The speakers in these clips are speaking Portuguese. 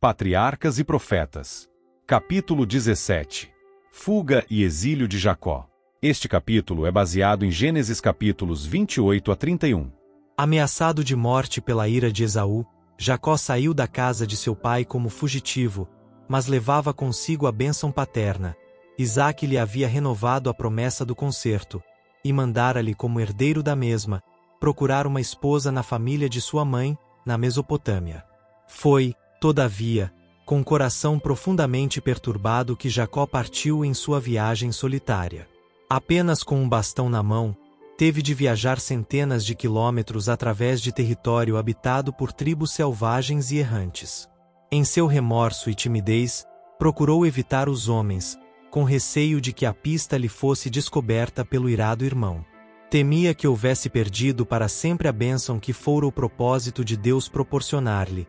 Patriarcas e Profetas. Capítulo 17. Fuga e exílio de Jacó. Este capítulo é baseado em Gênesis capítulos 28 a 31. Ameaçado de morte pela ira de Esaú, Jacó saiu da casa de seu pai como fugitivo, mas levava consigo a bênção paterna. Isaque lhe havia renovado a promessa do concerto, e mandara-lhe como herdeiro da mesma, procurar uma esposa na família de sua mãe, na Mesopotâmia. Foi, todavia, com o coração profundamente perturbado que Jacó partiu em sua viagem solitária. Apenas com um bastão na mão, teve de viajar centenas de quilômetros através de território habitado por tribos selvagens e errantes. Em seu remorso e timidez, procurou evitar os homens, com receio de que a pista lhe fosse descoberta pelo irado irmão. Temia que houvesse perdido para sempre a bênção que fora o propósito de Deus proporcionar-lhe,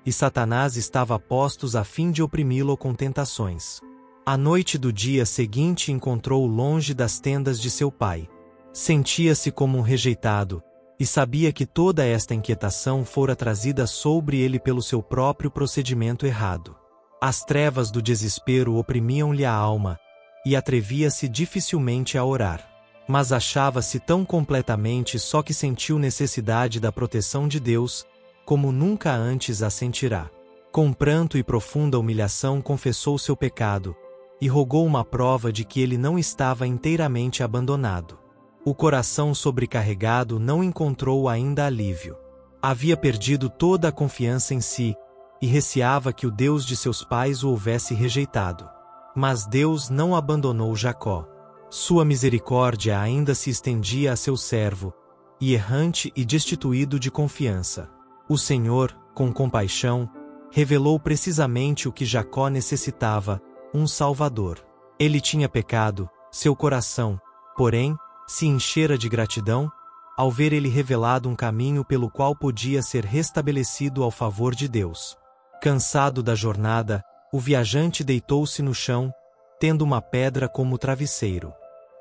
e Satanás estava a postos a fim de oprimi-lo com tentações. À noite do dia seguinte encontrou-o longe das tendas de seu pai. Sentia-se como um rejeitado, e sabia que toda esta inquietação fora trazida sobre ele pelo seu próprio procedimento errado. As trevas do desespero oprimiam-lhe a alma, e atrevia-se dificilmente a orar. Mas achava-se tão completamente só que sentiu necessidade da proteção de Deus, como nunca antes a sentirá. Com pranto e profunda humilhação confessou seu pecado, e rogou uma prova de que ele não estava inteiramente abandonado. O coração sobrecarregado não encontrou ainda alívio. Havia perdido toda a confiança em si, e receava que o Deus de seus pais o houvesse rejeitado. Mas Deus não abandonou Jacó. Sua misericórdia ainda se estendia a seu servo, e errante e destituído de confiança. O Senhor, com compaixão, revelou precisamente o que Jacó necessitava, um Salvador. Ele tinha pecado, seu coração, porém, se enchera de gratidão, ao ver ele revelado um caminho pelo qual podia ser restabelecido ao favor de Deus. Cansado da jornada, o viajante deitou-se no chão, tendo uma pedra como travesseiro.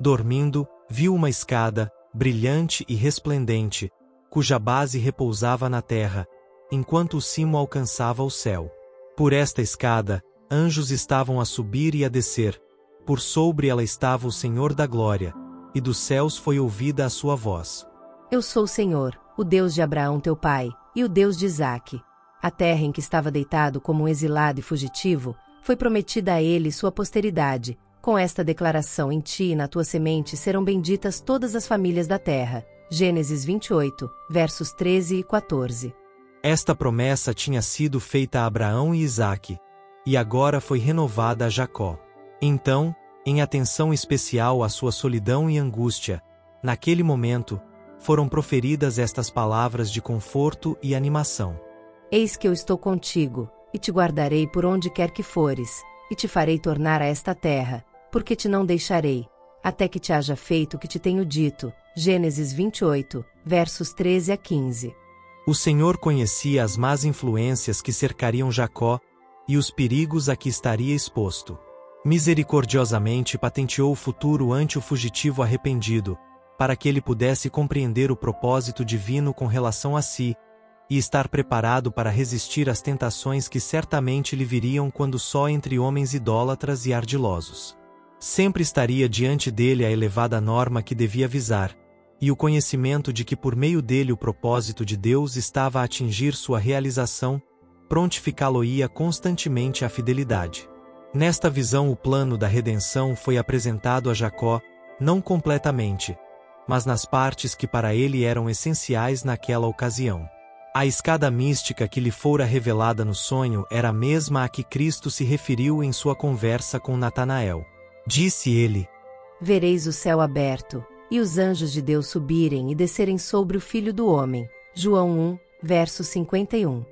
Dormindo, viu uma escada, brilhante e resplendente, cuja base repousava na terra, enquanto o cimo alcançava o céu. Por esta escada, anjos estavam a subir e a descer, por sobre ela estava o Senhor da glória, e dos céus foi ouvida a sua voz. Eu sou o Senhor, o Deus de Abraão teu pai, e o Deus de Isaque. A terra em que estava deitado como um exilado e fugitivo, foi prometida a ele e sua posteridade. Com esta declaração, em ti e na tua semente serão benditas todas as famílias da terra. Gênesis 28, versos 13 e 14. Esta promessa tinha sido feita a Abraão e Isaque, e agora foi renovada a Jacó. Então, em atenção especial à sua solidão e angústia, naquele momento, foram proferidas estas palavras de conforto e animação. Eis que eu estou contigo, e te guardarei por onde quer que fores, e te farei tornar a esta terra, porque te não deixarei, até que te haja feito o que te tenho dito. Gênesis 28, versos 13 a 15. O Senhor conhecia as más influências que cercariam Jacó, e os perigos a que estaria exposto. Misericordiosamente patenteou o futuro ante o fugitivo arrependido, para que ele pudesse compreender o propósito divino com relação a si, e estar preparado para resistir às tentações que certamente lhe viriam quando só entre homens idólatras e ardilosos. Sempre estaria diante dele a elevada norma que devia visar, e o conhecimento de que por meio dele o propósito de Deus estava a atingir sua realização, prontificá-lo-ia constantemente à fidelidade. Nesta visão o plano da redenção foi apresentado a Jacó, não completamente, mas nas partes que para ele eram essenciais naquela ocasião. A escada mística que lhe fora revelada no sonho era a mesma a que Cristo se referiu em sua conversa com Natanael. Disse ele: Vereis o céu aberto, e os anjos de Deus subirem e descerem sobre o Filho do Homem. João 1, verso 51.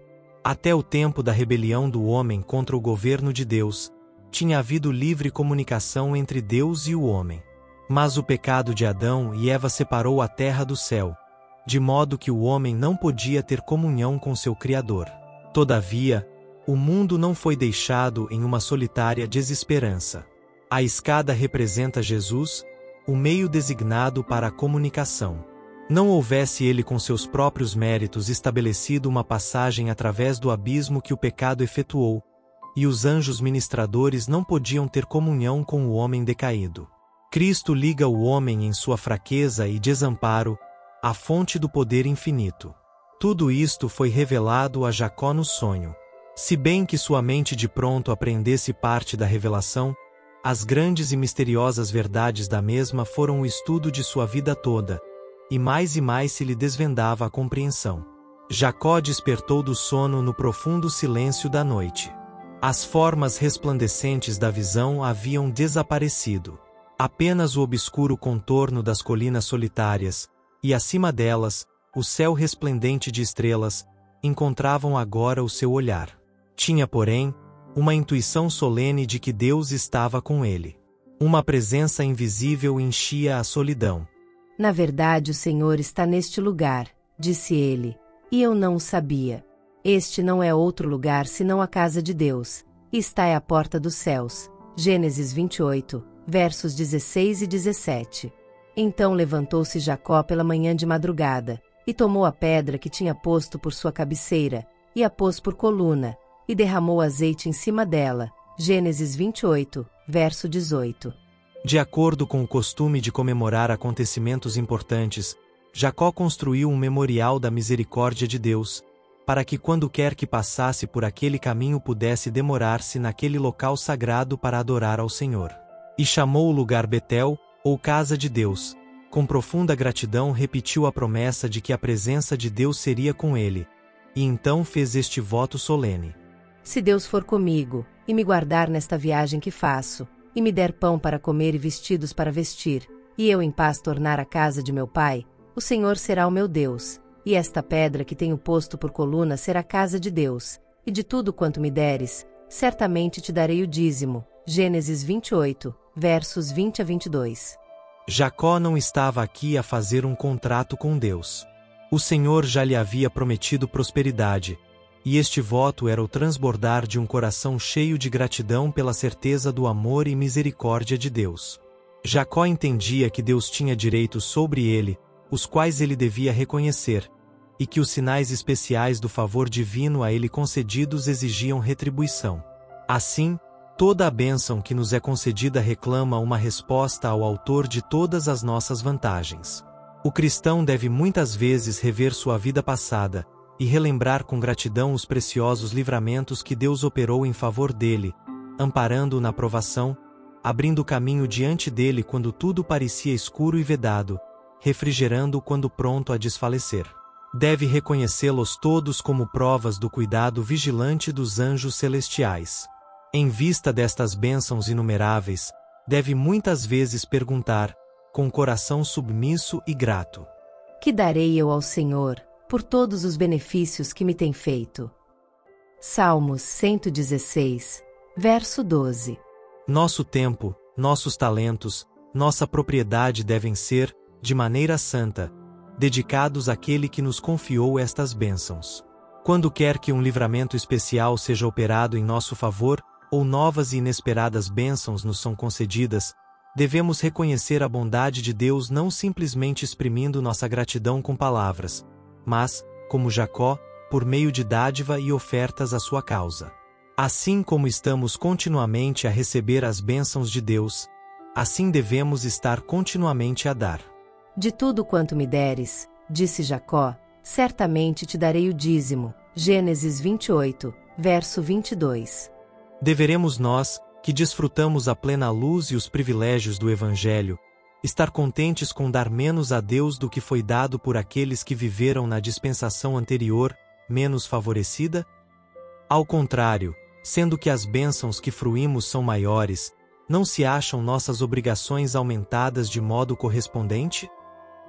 Até o tempo da rebelião do homem contra o governo de Deus, tinha havido livre comunicação entre Deus e o homem. Mas o pecado de Adão e Eva separou a terra do céu, de modo que o homem não podia ter comunhão com seu Criador. Todavia, o mundo não foi deixado em uma solitária desesperança. A escada representa Jesus, o meio designado para a comunicação. Não houvesse ele com seus próprios méritos estabelecido uma passagem através do abismo que o pecado efetuou, e os anjos ministradores não podiam ter comunhão com o homem decaído. Cristo liga o homem em sua fraqueza e desamparo, à fonte do poder infinito. Tudo isto foi revelado a Jacó no sonho. Se bem que sua mente de pronto apreendesse parte da revelação, as grandes e misteriosas verdades da mesma foram o estudo de sua vida toda, e mais se lhe desvendava a compreensão. Jacó despertou do sono no profundo silêncio da noite. As formas resplandecentes da visão haviam desaparecido. Apenas o obscuro contorno das colinas solitárias, e acima delas, o céu resplendente de estrelas, encontravam agora o seu olhar. Tinha, porém, uma intuição solene de que Deus estava com ele. Uma presença invisível enchia a solidão. Na verdade, o Senhor está neste lugar, disse ele, e eu não o sabia. Este não é outro lugar senão a casa de Deus, e está à porta dos céus. Gênesis 28, versos 16 e 17. Então levantou-se Jacó pela manhã de madrugada, e tomou a pedra que tinha posto por sua cabeceira, e a pôs por coluna, e derramou azeite em cima dela. Gênesis 28, verso 18. De acordo com o costume de comemorar acontecimentos importantes, Jacó construiu um memorial da misericórdia de Deus, para que quando quer que passasse por aquele caminho pudesse demorar-se naquele local sagrado para adorar ao Senhor. E chamou o lugar Betel, ou Casa de Deus. Com profunda gratidão repetiu a promessa de que a presença de Deus seria com ele, e então fez este voto solene. Se Deus for comigo, e me guardar nesta viagem que faço, e me der pão para comer e vestidos para vestir, e eu em paz tornar a casa de meu pai, o Senhor será o meu Deus, e esta pedra que tenho posto por coluna será a casa de Deus, e de tudo quanto me deres, certamente te darei o dízimo. Gênesis 28, versos 20 a 22. Jacó não estava aqui a fazer um contrato com Deus. O Senhor já lhe havia prometido prosperidade, e este voto era o transbordar de um coração cheio de gratidão pela certeza do amor e misericórdia de Deus. Jacó entendia que Deus tinha direitos sobre ele, os quais ele devia reconhecer, e que os sinais especiais do favor divino a ele concedidos exigiam retribuição. Assim, toda a bênção que nos é concedida reclama uma resposta ao autor de todas as nossas vantagens. O cristão deve muitas vezes rever sua vida passada, e relembrar com gratidão os preciosos livramentos que Deus operou em favor dele, amparando-o na provação, abrindo caminho diante dele quando tudo parecia escuro e vedado, refrigerando-o quando pronto a desfalecer. Deve reconhecê-los todos como provas do cuidado vigilante dos anjos celestiais. Em vista destas bênçãos inumeráveis, deve muitas vezes perguntar, com coração submisso e grato: que darei eu ao Senhor por todos os benefícios que me tem feito? Salmos 116, verso 12. Nosso tempo, nossos talentos, nossa propriedade devem ser, de maneira santa, dedicados àquele que nos confiou estas bênçãos. Quando quer que um livramento especial seja operado em nosso favor, ou novas e inesperadas bênçãos nos são concedidas, devemos reconhecer a bondade de Deus não simplesmente exprimindo nossa gratidão com palavras, mas, como Jacó, por meio de dádiva e ofertas à sua causa. Assim como estamos continuamente a receber as bênçãos de Deus, assim devemos estar continuamente a dar. De tudo quanto me deres, disse Jacó, certamente te darei o dízimo. Gênesis 28, verso 22. Deveremos nós, que desfrutamos a plena luz e os privilégios do Evangelho, estar contentes com dar menos a Deus do que foi dado por aqueles que viveram na dispensação anterior, menos favorecida? Ao contrário, sendo que as bênçãos que fruímos são maiores, não se acham nossas obrigações aumentadas de modo correspondente?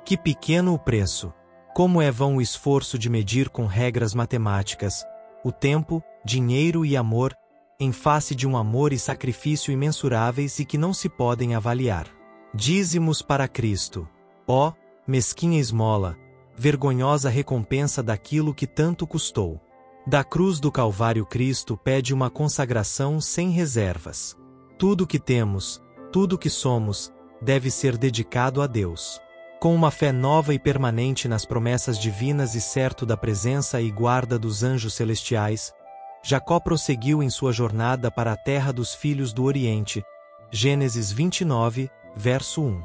Que pequeno o preço! Como é vão o esforço de medir com regras matemáticas o tempo, dinheiro e amor, em face de um amor e sacrifício imensuráveis e que não se podem avaliar. Dízimos para Cristo. Ó, mesquinha esmola, vergonhosa recompensa daquilo que tanto custou. Da cruz do Calvário Cristo pede uma consagração sem reservas. Tudo que temos, tudo que somos, deve ser dedicado a Deus. Com uma fé nova e permanente nas promessas divinas e certo da presença e guarda dos anjos celestiais, Jacó prosseguiu em sua jornada para a terra dos filhos do Oriente. Gênesis 29, verso 1.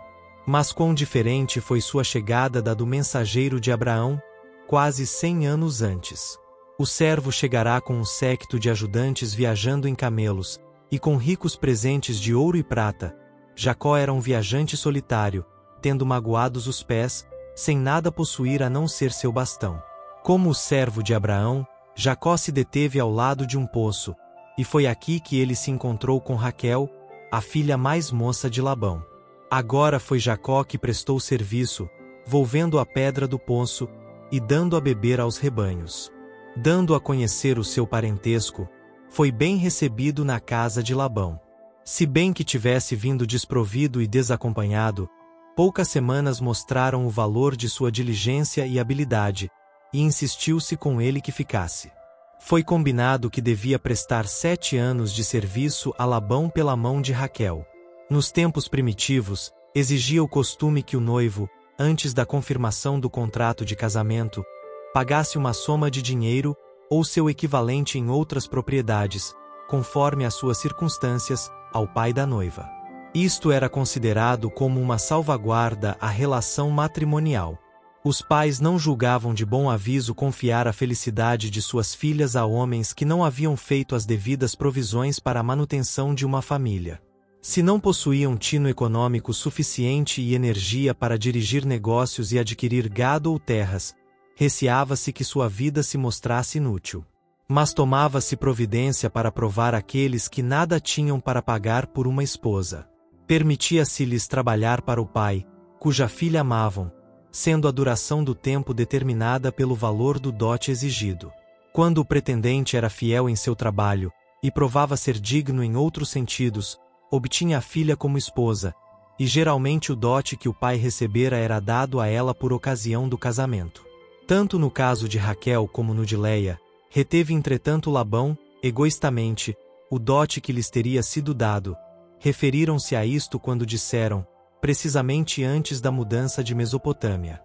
Mas quão diferente foi sua chegada da do mensageiro de Abraão, quase 100 anos antes. O servo chegará com um séquito de ajudantes viajando em camelos, e com ricos presentes de ouro e prata. Jacó era um viajante solitário, tendo magoados os pés, sem nada possuir a não ser seu bastão. Como o servo de Abraão, Jacó se deteve ao lado de um poço, e foi aqui que ele se encontrou com Raquel, a filha mais moça de Labão. Agora foi Jacó que prestou serviço, volvendo a pedra do poço, e dando a beber aos rebanhos. Dando a conhecer o seu parentesco, foi bem recebido na casa de Labão. Se bem que tivesse vindo desprovido e desacompanhado, poucas semanas mostraram o valor de sua diligência e habilidade, e insistiu-se com ele que ficasse. Foi combinado que devia prestar 7 anos de serviço a Labão pela mão de Raquel. Nos tempos primitivos, exigia o costume que o noivo, antes da confirmação do contrato de casamento, pagasse uma soma de dinheiro ou seu equivalente em outras propriedades, conforme as suas circunstâncias, ao pai da noiva. Isto era considerado como uma salvaguarda à relação matrimonial. Os pais não julgavam de bom aviso confiar a felicidade de suas filhas a homens que não haviam feito as devidas provisões para a manutenção de uma família. Se não possuíam tino econômico suficiente e energia para dirigir negócios e adquirir gado ou terras, receava-se que sua vida se mostrasse inútil. Mas tomava-se providência para provar aqueles que nada tinham para pagar por uma esposa. Permitia-se-lhes trabalhar para o pai, cuja filha amavam, sendo a duração do tempo determinada pelo valor do dote exigido. Quando o pretendente era fiel em seu trabalho, e provava ser digno em outros sentidos, obtinha a filha como esposa, e geralmente o dote que o pai recebera era dado a ela por ocasião do casamento. Tanto no caso de Raquel como no de Leia, reteve entretanto Labão, egoistamente, o dote que lhes teria sido dado. Referiram-se a isto quando disseram, precisamente antes da mudança de Mesopotâmia: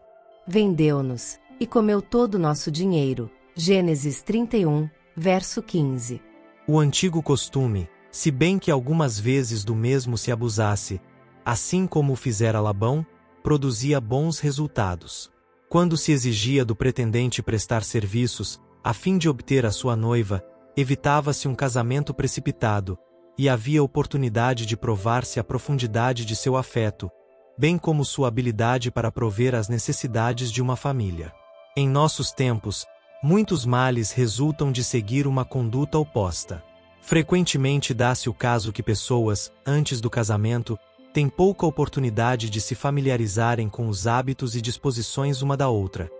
Vendeu-nos, e comeu todo o nosso dinheiro. Gênesis 31, verso 15. O antigo costume, se bem que algumas vezes do mesmo se abusasse, assim como o fizera Labão, produzia bons resultados. Quando se exigia do pretendente prestar serviços, a fim de obter a sua noiva, evitava-se um casamento precipitado, e havia oportunidade de provar-se a profundidade de seu afeto, bem como sua habilidade para prover às necessidades de uma família. Em nossos tempos, muitos males resultam de seguir uma conduta oposta. Frequentemente dá-se o caso que pessoas, antes do casamento, têm pouca oportunidade de se familiarizarem com os hábitos e disposições uma da outra.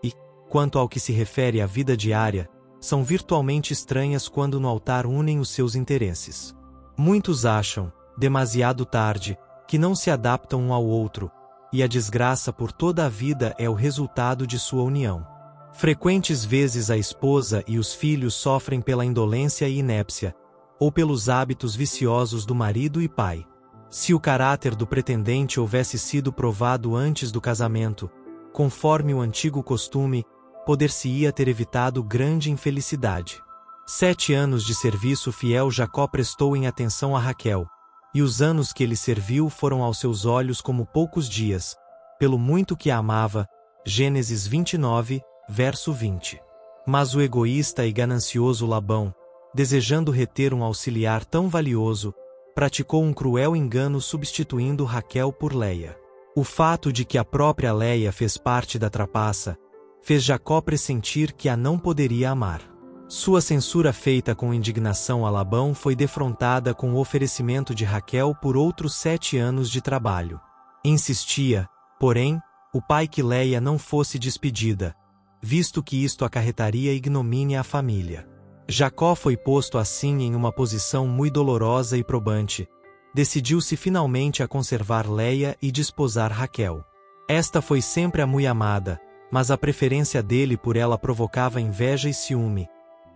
E, quanto ao que se refere à vida diária, são virtualmente estranhas quando no altar unem os seus interesses. Muitos acham, demasiado tarde, que não se adaptam um ao outro, e a desgraça por toda a vida é o resultado de sua união. Frequentes vezes a esposa e os filhos sofrem pela indolência e inépcia, ou pelos hábitos viciosos do marido e pai. Se o caráter do pretendente houvesse sido provado antes do casamento, conforme o antigo costume, poder-se-ia ter evitado grande infelicidade. 7 anos de serviço fiel Jacó prestou em atenção a Raquel, e os anos que ele serviu foram aos seus olhos como poucos dias, pelo muito que a amava. Gênesis 29, verso 20. Mas o egoísta e ganancioso Labão, desejando reter um auxiliar tão valioso, praticou um cruel engano substituindo Raquel por Leia. O fato de que a própria Leia fez parte da trapaça, fez Jacó pressentir que a não poderia amar. Sua censura feita com indignação a Labão foi defrontada com o oferecimento de Raquel por outros 7 anos de trabalho. Insistia, porém, o pai que Leia não fosse despedida, visto que isto acarretaria ignomínia à família. Jacó foi posto assim em uma posição muito dolorosa e probante. Decidiu-se finalmente a conservar Leia e desposar Raquel. Esta foi sempre a muito amada, mas a preferência dele por ela provocava inveja e ciúme,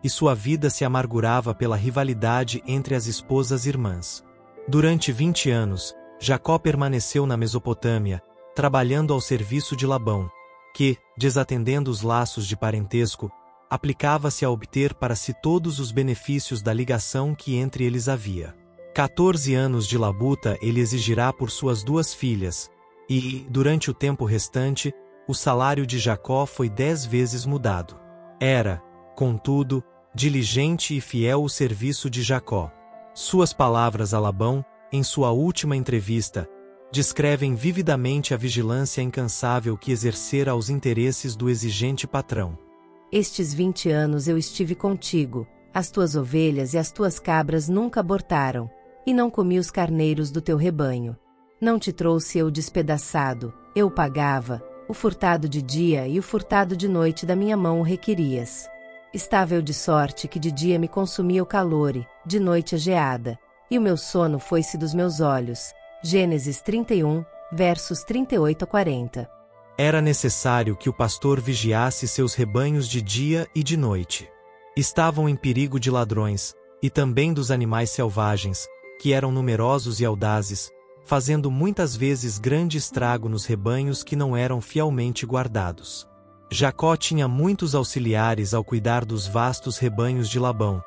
e sua vida se amargurava pela rivalidade entre as esposas irmãs. Durante 20 anos, Jacó permaneceu na Mesopotâmia, trabalhando ao serviço de Labão, que, desatendendo os laços de parentesco, aplicava-se a obter para si todos os benefícios da ligação que entre eles havia. 14 anos de labuta ele exigirá por suas 2 filhas, e, durante o tempo restante, o salário de Jacó foi 10 vezes mudado. Era, contudo, diligente e fiel o serviço de Jacó. Suas palavras a Labão, em sua última entrevista, descrevem vividamente a vigilância incansável que exercera aos interesses do exigente patrão. Estes 20 anos eu estive contigo, as tuas ovelhas e as tuas cabras nunca abortaram, e não comi os carneiros do teu rebanho. Não te trouxe eu despedaçado, eu pagava, o furtado de dia e o furtado de noite da minha mão o requerias. Estava eu de sorte que de dia me consumia o calor e, de noite a geada, e o meu sono foi-se dos meus olhos. Gênesis 31, versos 38 a 40. Era necessário que o pastor vigiasse seus rebanhos de dia e de noite. Estavam em perigo de ladrões, e também dos animais selvagens, que eram numerosos e audazes, fazendo muitas vezes grande estrago nos rebanhos que não eram fielmente guardados. Jacó tinha muitos auxiliares ao cuidar dos vastos rebanhos de Labão,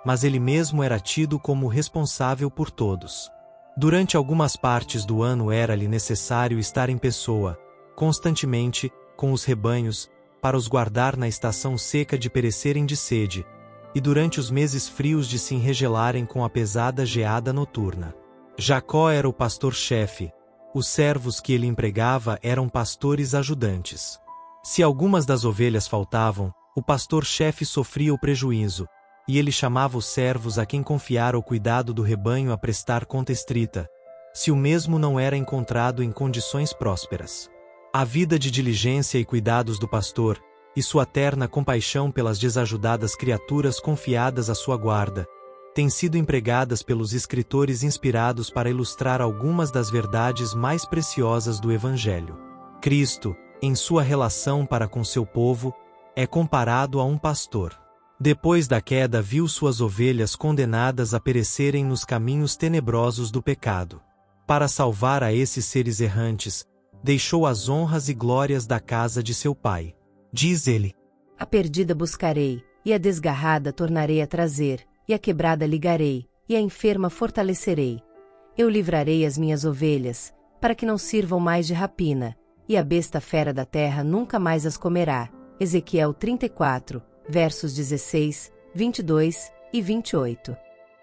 mas ele mesmo era tido como responsável por todos. Durante algumas partes do ano era-lhe necessário estar em pessoa, constantemente, com os rebanhos, para os guardar na estação seca de perecerem de sede, e durante os meses frios de se enregelarem com a pesada geada noturna. Jacó era o pastor-chefe, os servos que ele empregava eram pastores ajudantes. Se algumas das ovelhas faltavam, o pastor-chefe sofria o prejuízo, e ele chamava os servos a quem confiara o cuidado do rebanho a prestar conta estrita, se o mesmo não era encontrado em condições prósperas. A vida de diligência e cuidados do pastor, e sua terna compaixão pelas desajudadas criaturas confiadas à sua guarda, têm sido empregadas pelos escritores inspirados para ilustrar algumas das verdades mais preciosas do Evangelho. Cristo, em sua relação para com seu povo, é comparado a um pastor. Depois da queda viu suas ovelhas condenadas a perecerem nos caminhos tenebrosos do pecado. Para salvar a esses seres errantes, deixou as honras e glórias da casa de seu pai. Diz ele: A perdida buscarei, e a desgarrada tornarei a trazer, e a quebrada ligarei, e a enferma fortalecerei. Eu livrarei as minhas ovelhas, para que não sirvam mais de rapina, e a besta fera da terra nunca mais as comerá. Ezequiel 34, versos 16, 22 e 28.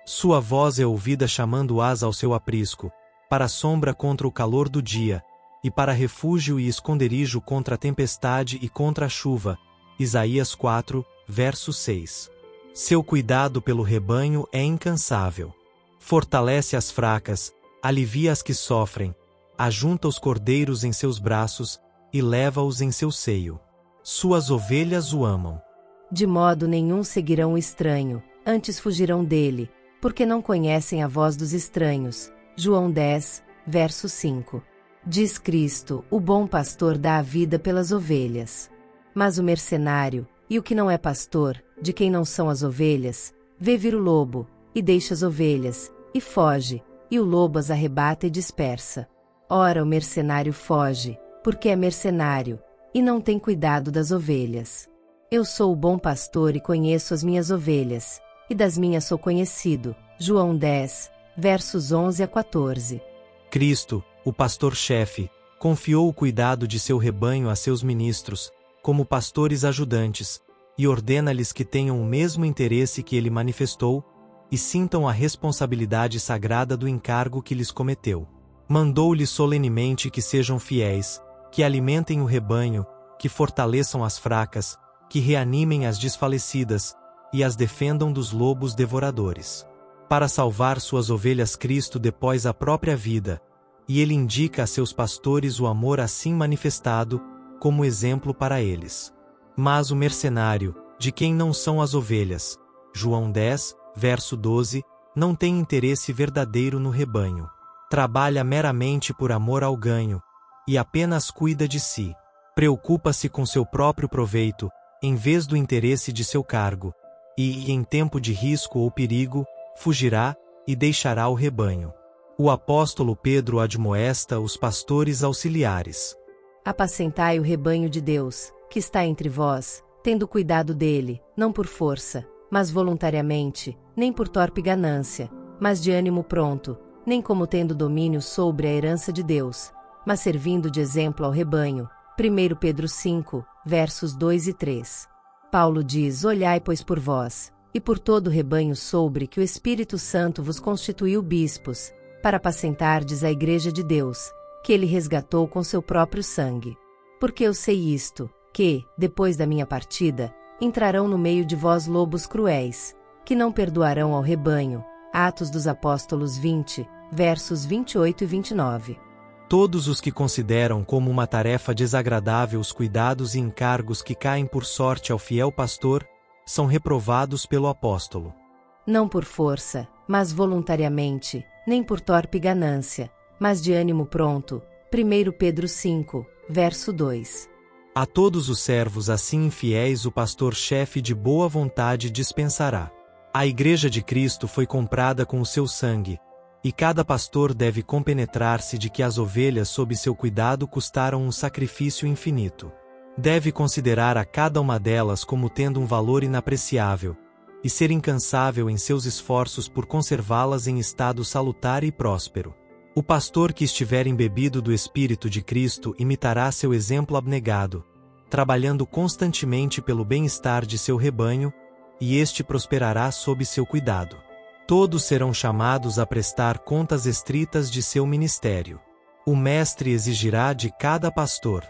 Sua voz é ouvida chamando-as ao seu aprisco, para sombra contra o calor do dia, e para refúgio e esconderijo contra a tempestade e contra a chuva. Isaías 4, verso 6. Seu cuidado pelo rebanho é incansável. Fortalece as fracas, alivia as que sofrem, ajunta os cordeiros em seus braços e leva-os em seu seio. Suas ovelhas o amam. De modo nenhum seguirão o estranho, antes fugirão dele, porque não conhecem a voz dos estranhos. João 10, verso 5. Diz Cristo: o bom pastor dá a vida pelas ovelhas. Mas o mercenário, e o que não é pastor, de quem não são as ovelhas, vê vir o lobo, e deixa as ovelhas, e foge, e o lobo as arrebata e dispersa. Ora o mercenário foge, porque é mercenário, e não tem cuidado das ovelhas. Eu sou o bom pastor e conheço as minhas ovelhas, e das minhas sou conhecido. João 10, versos 11 a 14. Cristo, o pastor-chefe, confiou o cuidado de seu rebanho a seus ministros, como pastores ajudantes, e ordena-lhes que tenham o mesmo interesse que ele manifestou, e sintam a responsabilidade sagrada do encargo que lhes cometeu. Mandou-lhes solenemente que sejam fiéis, que alimentem o rebanho, que fortaleçam as fracas, que reanimem as desfalecidas, e as defendam dos lobos devoradores. Para salvar suas ovelhas Cristo depôs a própria vida, e ele indica a seus pastores o amor assim manifestado, como exemplo para eles. Mas o mercenário, de quem não são as ovelhas, João 10, verso 12, não tem interesse verdadeiro no rebanho. Trabalha meramente por amor ao ganho, e apenas cuida de si. Preocupa-se com seu próprio proveito, em vez do interesse de seu cargo, e, em tempo de risco ou perigo, fugirá e deixará o rebanho. O apóstolo Pedro admoesta os pastores auxiliares. Apacentai o rebanho de Deus, que está entre vós, tendo cuidado dele, não por força, mas voluntariamente, nem por torpe ganância, mas de ânimo pronto, nem como tendo domínio sobre a herança de Deus, mas servindo de exemplo ao rebanho. 1 Pedro 5, versos 2 e 3. Paulo diz: olhai, pois, por vós, e por todo o rebanho sobre que o Espírito Santo vos constituiu bispos, para apacentardes a igreja de Deus, que ele resgatou com seu próprio sangue. Porque eu sei isto, que, depois da minha partida, entrarão no meio de vós lobos cruéis, que não perdoarão ao rebanho. Atos dos Apóstolos 20, versos 28 e 29. Todos os que consideram como uma tarefa desagradável os cuidados e encargos que caem por sorte ao fiel pastor, são reprovados pelo apóstolo. Não por força, mas voluntariamente, nem por torpe ganância, mas de ânimo pronto. 1 Pedro 5, verso 2. A todos os servos assim infiéis o pastor-chefe de boa vontade dispensará. A Igreja de Cristo foi comprada com o seu sangue, e cada pastor deve compenetrar-se de que as ovelhas sob seu cuidado custaram um sacrifício infinito. Deve considerar a cada uma delas como tendo um valor inapreciável, e ser incansável em seus esforços por conservá-las em estado salutar e próspero. O pastor que estiver embebido do Espírito de Cristo imitará seu exemplo abnegado, trabalhando constantemente pelo bem-estar de seu rebanho, e este prosperará sob seu cuidado. Todos serão chamados a prestar contas estritas de seu ministério. O mestre exigirá de cada pastor: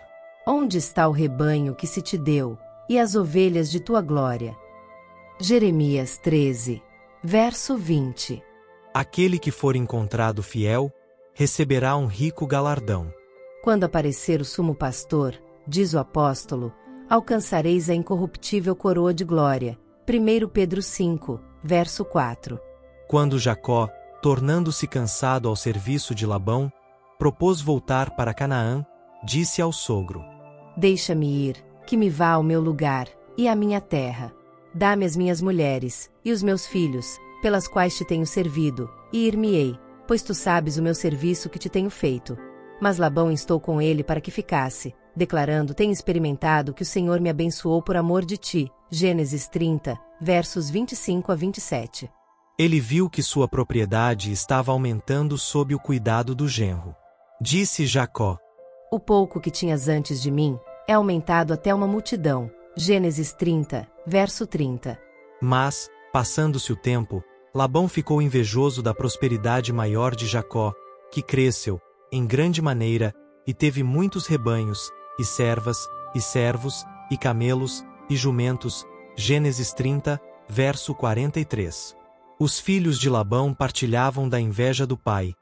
onde está o rebanho que se te deu, e as ovelhas de tua glória? Jeremias 13, verso 20. Aquele que for encontrado fiel, receberá um rico galardão. Quando aparecer o sumo pastor, diz o apóstolo, alcançareis a incorruptível coroa de glória. 1 Pedro 5, verso 4. Quando Jacó, tornando-se cansado ao serviço de Labão, propôs voltar para Canaã, disse ao sogro: deixa-me ir, que me vá ao meu lugar, e à minha terra. Dá-me as minhas mulheres, e os meus filhos, pelas quais te tenho servido, e ir-me-ei, pois tu sabes o meu serviço que te tenho feito. Mas Labão instou com ele para que ficasse, declarando: tenho experimentado que o Senhor me abençoou por amor de ti. Gênesis 30, versos 25 a 27. Ele viu que sua propriedade estava aumentando sob o cuidado do genro. Disse Jacó: o pouco que tinhas antes de mim é aumentado até uma multidão. Gênesis 30, verso 30. Mas, passando-se o tempo, Labão ficou invejoso da prosperidade maior de Jacó, que cresceu, em grande maneira, e teve muitos rebanhos, e servas, e servos, e camelos, e jumentos. Gênesis 30, verso 43. Os filhos de Labão partilhavam da inveja do pai,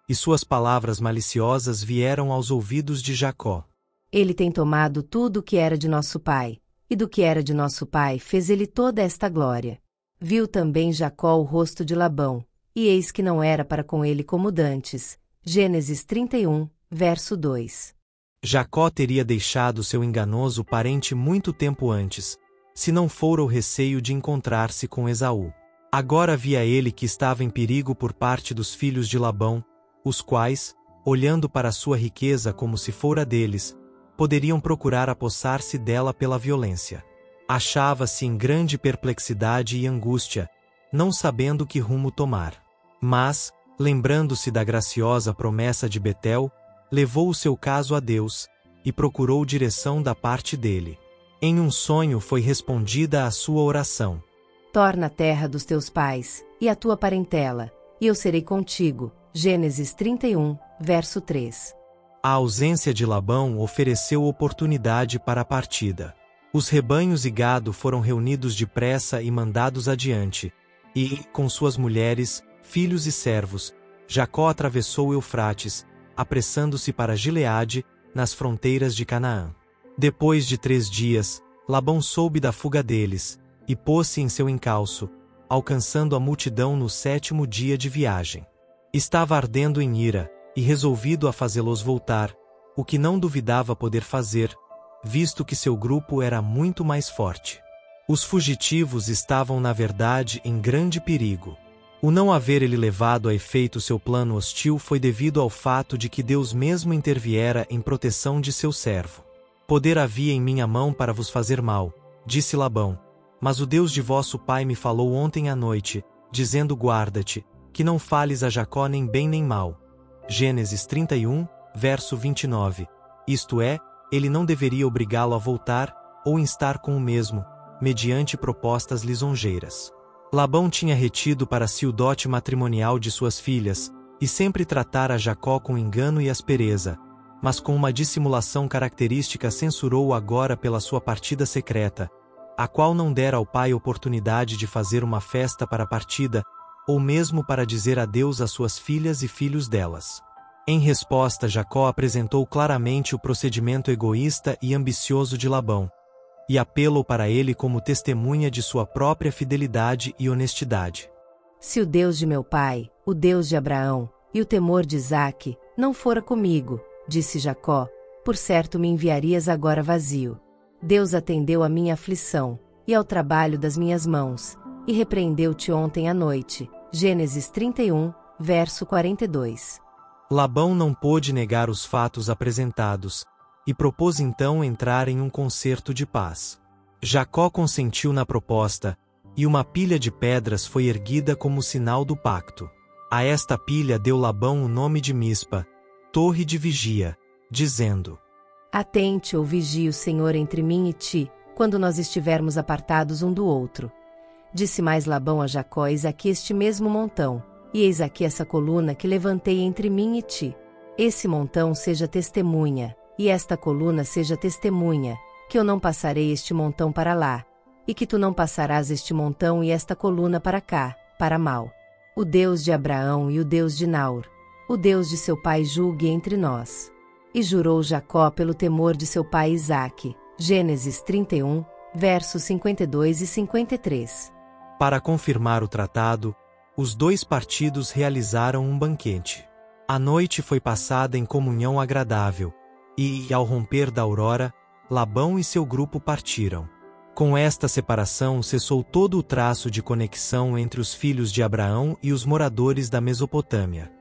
e suas palavras maliciosas vieram aos ouvidos de Jacó. Ele tem tomado tudo o que era de nosso pai, e do que era de nosso pai fez ele toda esta glória. Viu também Jacó o rosto de Labão, e eis que não era para com ele como dantes. Gênesis 31, verso 2. Jacó teria deixado seu enganoso parente muito tempo antes, se não fora o receio de encontrar-se com Esaú. Agora via ele que estava em perigo por parte dos filhos de Labão, os quais, olhando para sua riqueza como se fora deles, poderiam procurar apossar-se dela pela violência. Achava-se em grande perplexidade e angústia, não sabendo que rumo tomar. Mas, lembrando-se da graciosa promessa de Betel, levou o seu caso a Deus, e procurou direção da parte dele. Em um sonho foi respondida a sua oração: torna a terra dos teus pais, e a tua parentela, e eu serei contigo. Gênesis 31, verso 3. A ausência de Labão ofereceu oportunidade para a partida. Os rebanhos e gado foram reunidos depressa e mandados adiante, e, com suas mulheres, filhos e servos, Jacó atravessou o Eufrates, apressando-se para Gileade, nas fronteiras de Canaã. Depois de 3 dias, Labão soube da fuga deles, e pôs-se em seu encalço, alcançando a multidão no 7º dia de viagem. Estava ardendo em ira, e resolvido a fazê-los voltar, o que não duvidava poder fazer, visto que seu grupo era muito mais forte. Os fugitivos estavam na verdade em grande perigo. O não haver ele levado a efeito seu plano hostil foi devido ao fato de que Deus mesmo interviera em proteção de seu servo. Poder havia em minha mão para vos fazer mal, Disse Labão: Mas o Deus de vosso pai me falou ontem à noite, dizendo: guarda-te, que não fales a Jacó nem bem nem mal. Gênesis 31, verso 29. Isto é, ele não deveria obrigá-lo a voltar, ou instar com o mesmo, mediante propostas lisonjeiras. Labão tinha retido para si o dote matrimonial de suas filhas, e sempre tratara Jacó com engano e aspereza, mas com uma dissimulação característica censurou-o agora pela sua partida secreta, a qual não dera ao pai oportunidade de fazer uma festa para a partida, ou mesmo para dizer adeus às suas filhas e filhos delas. Em resposta, Jacó apresentou claramente o procedimento egoísta e ambicioso de Labão, e apelou para ele como testemunha de sua própria fidelidade e honestidade. Se o Deus de meu pai, o Deus de Abraão, e o temor de Isaque, não fora comigo, disse Jacó, por certo me enviarias agora vazio. Deus atendeu à minha aflição, e ao trabalho das minhas mãos, e repreendeu-te ontem à noite. Gênesis 31, verso 42. Labão não pôde negar os fatos apresentados, e propôs então entrar em um concerto de paz. Jacó consentiu na proposta, e uma pilha de pedras foi erguida como sinal do pacto. A esta pilha deu Labão o nome de Mispa, torre de vigia, dizendo: Atente ou vigie o Senhor entre mim e ti, quando nós estivermos apartados um do outro. Disse mais Labão a Jacó: Eis aqui este mesmo montão, e eis aqui essa coluna que levantei entre mim e ti. Esse montão seja testemunha, e esta coluna seja testemunha, que eu não passarei este montão para lá, e que tu não passarás este montão e esta coluna para cá, para mal. O Deus de Abraão e o Deus de Naor, o Deus de seu pai julgue entre nós. E jurou Jacó pelo temor de seu pai Isaque. Gênesis 31, versos 52 e 53. Para confirmar o tratado, os dois partidos realizaram um banquete. A noite foi passada em comunhão agradável, e, ao romper da aurora, Labão e seu grupo partiram. Com esta separação cessou todo o traço de conexão entre os filhos de Abraão e os moradores da Mesopotâmia.